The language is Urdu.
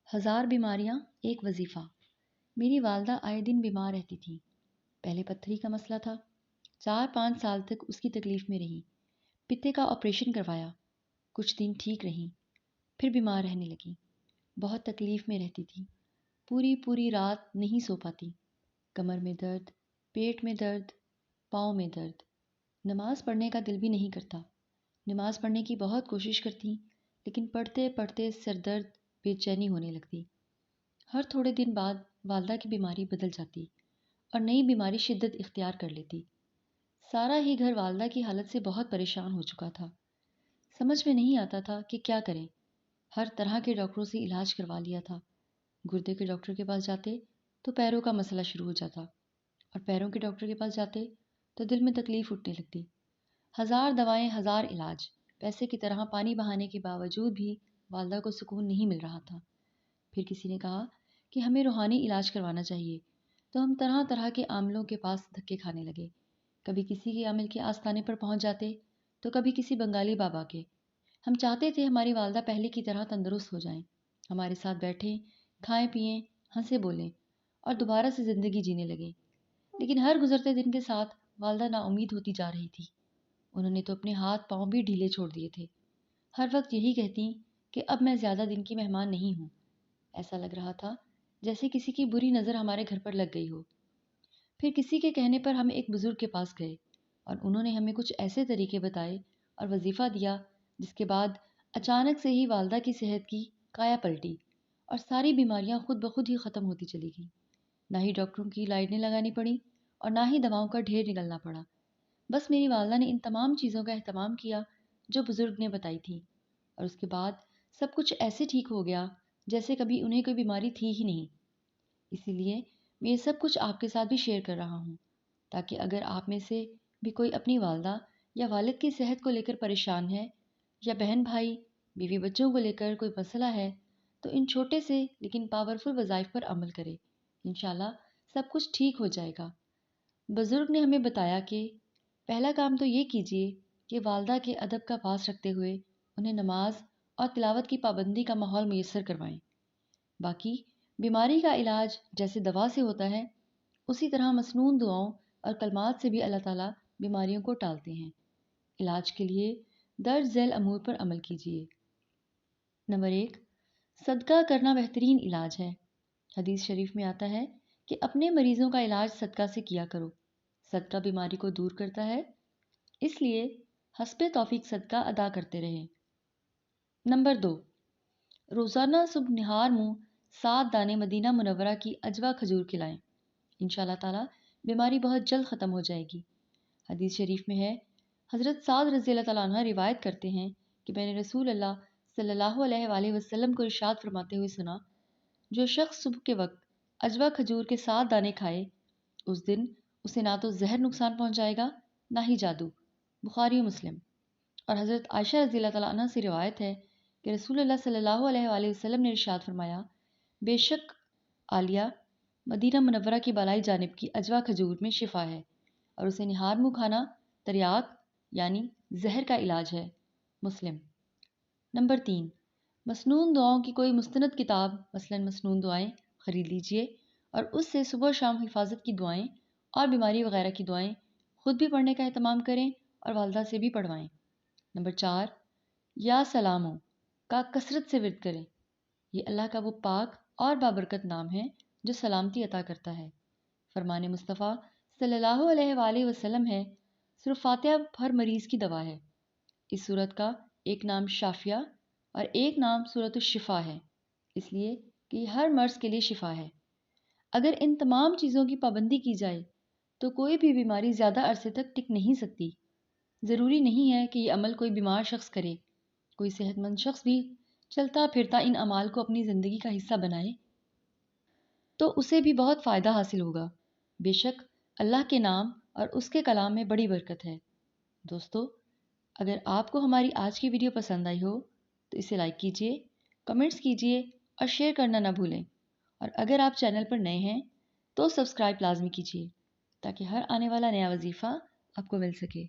ہزار بیماریاں ایک وظیفہ۔ میری والدہ آئے دن بیمار رہتی تھیں۔ پہلے پتھری کا مسئلہ تھا، 4-5 سال تک اس کی تکلیف میں رہیں۔ پتے کا آپریشن کروایا، کچھ دن ٹھیک رہیں، پھر بیمار رہنے لگیں۔ بہت تکلیف میں رہتی تھیں، پوری رات نہیں سو پاتی، کمر میں درد، پیٹ میں درد، پاؤں میں درد۔ نماز پڑھنے کا دل بھی نہیں کرتا۔ نماز پڑھنے کی بہت کوشش کرتی، لیکن پڑھتے پڑھتے سر درد، بے چینی ہونے لگتی۔ ہر تھوڑے دن بعد والدہ کی بیماری بدل جاتی اور نئی بیماری شدت اختیار کر لیتی۔ سارا ہی گھر والدہ کی حالت سے بہت پریشان ہو چکا تھا۔ سمجھ میں نہیں آتا تھا کہ کیا کریں۔ ہر طرح کے ڈاکٹروں سے علاج کروا لیا تھا۔ گردے کے ڈاکٹر کے پاس جاتے تو پیروں کا مسئلہ شروع ہو جاتا، اور پیروں کے ڈاکٹر کے پاس جاتے تو دل میں تکلیف اٹھنے لگتی۔ ہزار دوائیں، ہزار علاج، پیسے کی طرح پانی بہانے کے باوجود بھی والدہ کو سکون نہیں مل رہا تھا۔ پھر کسی نے کہا کہ ہمیں روحانی علاج کروانا چاہیے، تو ہم طرح طرح کے عاملوں کے پاس دھکے کھانے لگے۔ کبھی کسی کے عامل کے آستانے پر پہنچ جاتے تو کبھی کسی بنگالی بابا کے۔ ہم چاہتے تھے ہماری والدہ پہلے کی طرح تندرست ہو جائیں، ہمارے ساتھ بیٹھیں، کھائیں پئیں، ہنسے بولیں اور دوبارہ سے زندگی جینے لگیں۔ لیکن ہر گزرتے دن کے ساتھ والدہ نا امید ہوتی جا رہی تھی۔ انہوں نے تو اپنے ہاتھ پاؤں بھی ڈھیلے چھوڑ دیے تھے۔ ہر وقت یہی کہتی کہ اب میں زیادہ دن کی مہمان نہیں ہوں۔ ایسا لگ رہا تھا جیسے کسی کی بری نظر ہمارے گھر پر لگ گئی ہو۔ پھر کسی کے کہنے پر ہم ایک بزرگ کے پاس گئے، اور انہوں نے ہمیں کچھ ایسے طریقے بتائے اور وظیفہ دیا، جس کے بعد اچانک سے ہی والدہ کی صحت کی کایا پلٹی اور ساری بیماریاں خود بخود ہی ختم ہوتی چلی گئیں۔ نہ ہی ڈاکٹروں کی لائنیں لگانی پڑیں اور نہ ہی دواؤں کا ڈھیر نکلنا پڑا۔ بس میری والدہ نے ان تمام چیزوں کا اہتمام کیا جو بزرگ نے بتائی تھی، اور اس کے بعد سب کچھ ایسے ٹھیک ہو گیا جیسے کبھی انہیں کوئی بیماری تھی ہی نہیں۔ اسی لیے میں یہ سب کچھ آپ کے ساتھ بھی شیئر کر رہا ہوں، تاکہ اگر آپ میں سے بھی کوئی اپنی والدہ یا والد کی صحت کو لے کر پریشان ہے، یا بہن بھائی، بیوی بچوں کو لے کر کوئی مسئلہ ہے، تو ان چھوٹے سے لیکن پاورفل وظائف پر عمل کرے۔ انشاءاللہ سب کچھ ٹھیک ہو جائے گا۔ بزرگ نے ہمیں بتایا کہ پہلا کام تو یہ کیجیے کہ والدہ کے ادب کا پاس رکھتے ہوئے انہیں نماز اور تلاوت کی پابندی کا ماحول میسر کروائیں۔ باقی بیماری کا علاج جیسے دوا سے ہوتا ہے، اسی طرح مسنون دعاؤں اور کلمات سے بھی اللہ تعالیٰ بیماریوں کو ٹالتے ہیں۔ علاج کے لیے درج ذیل امور پر عمل کیجیے۔ نمبر 1، صدقہ کرنا بہترین علاج ہے۔ حدیث شریف میں آتا ہے کہ اپنے مریضوں کا علاج صدقہ سے کیا کرو۔ صدقہ بیماری کو دور کرتا ہے، اس لیے حسب توفیق صدقہ ادا کرتے رہیں۔ نمبر 2، روزانہ صبح نہار منہ 7 دانے مدینہ منورہ کی اجوا کھجور کھلائیں۔ انشاءاللہ تعالیٰ بیماری بہت جلد ختم ہو جائے گی۔ حدیث شریف میں ہے، حضرت سعد رضی اللہ تعالیٰ عنہ روایت کرتے ہیں کہ میں نے رسول اللہ صلی اللہ علیہ وآلہ وسلم کو ارشاد فرماتے ہوئے سنا، جو شخص صبح کے وقت اجوا کھجور کے 7 دانے کھائے، اس دن اسے نہ تو زہر نقصان پہنچائے گا، نہ ہی جادو۔ بخاری و مسلم۔ اور حضرت عائشہ رضی اللہ تعالیٰ عنہ سے روایت ہے کہ رسول اللہ صلی اللہ علیہ وآلہ وسلم نے ارشاد فرمایا، بے شک عالیہ مدینہ منورہ کی بالائی جانب کی اجوا کھجور میں شفا ہے، اور اسے نہار منہ کھانا تریاق یعنی زہر کا علاج ہے۔ مسلم۔ نمبر 3، مسنون دعاؤں کی کوئی مستند کتاب مثلا مسنون دعائیں خرید لیجئے، اور اس سے صبح و شام حفاظت کی دعائیں اور بیماری وغیرہ کی دعائیں خود بھی پڑھنے کا اہتمام کریں اور والدہ سے بھی پڑھوائیں۔ نمبر 4، یا سلاموں کا کثرت سے ورد کریں۔ یہ اللہ کا وہ پاک اور بابرکت نام ہے جو سلامتی عطا کرتا ہے۔ فرمان مصطفیٰ صلی اللہ علیہ وآلہ وسلم ہے، سورۃ فاتحہ ہر مریض کی دوا ہے۔ اس سورت کا ایک نام شافیہ اور ایک نام سورۃ الشفا ہے، اس لیے کہ یہ ہر مرض کے لیے شفا ہے۔ اگر ان تمام چیزوں کی پابندی کی جائے تو کوئی بھی بیماری زیادہ عرصے تک ٹک نہیں سکتی۔ ضروری نہیں ہے کہ یہ عمل کوئی بیمار شخص کرے، کوئی صحت مند شخص بھی چلتا پھرتا ان اعمال کو اپنی زندگی کا حصہ بنائے تو اسے بھی بہت فائدہ حاصل ہوگا۔ بے شک اللہ کے نام اور اس کے کلام میں بڑی برکت ہے۔ دوستو، اگر آپ کو ہماری آج کی ویڈیو پسند آئی ہو تو اسے لائک کیجیے، کمنٹس کیجیے اور شیئر کرنا نہ بھولیں، اور اگر آپ چینل پر نئے ہیں تو سبسکرائب لازمی کیجیے تاکہ ہر آنے والا نیا وظیفہ آپ کو مل سکے۔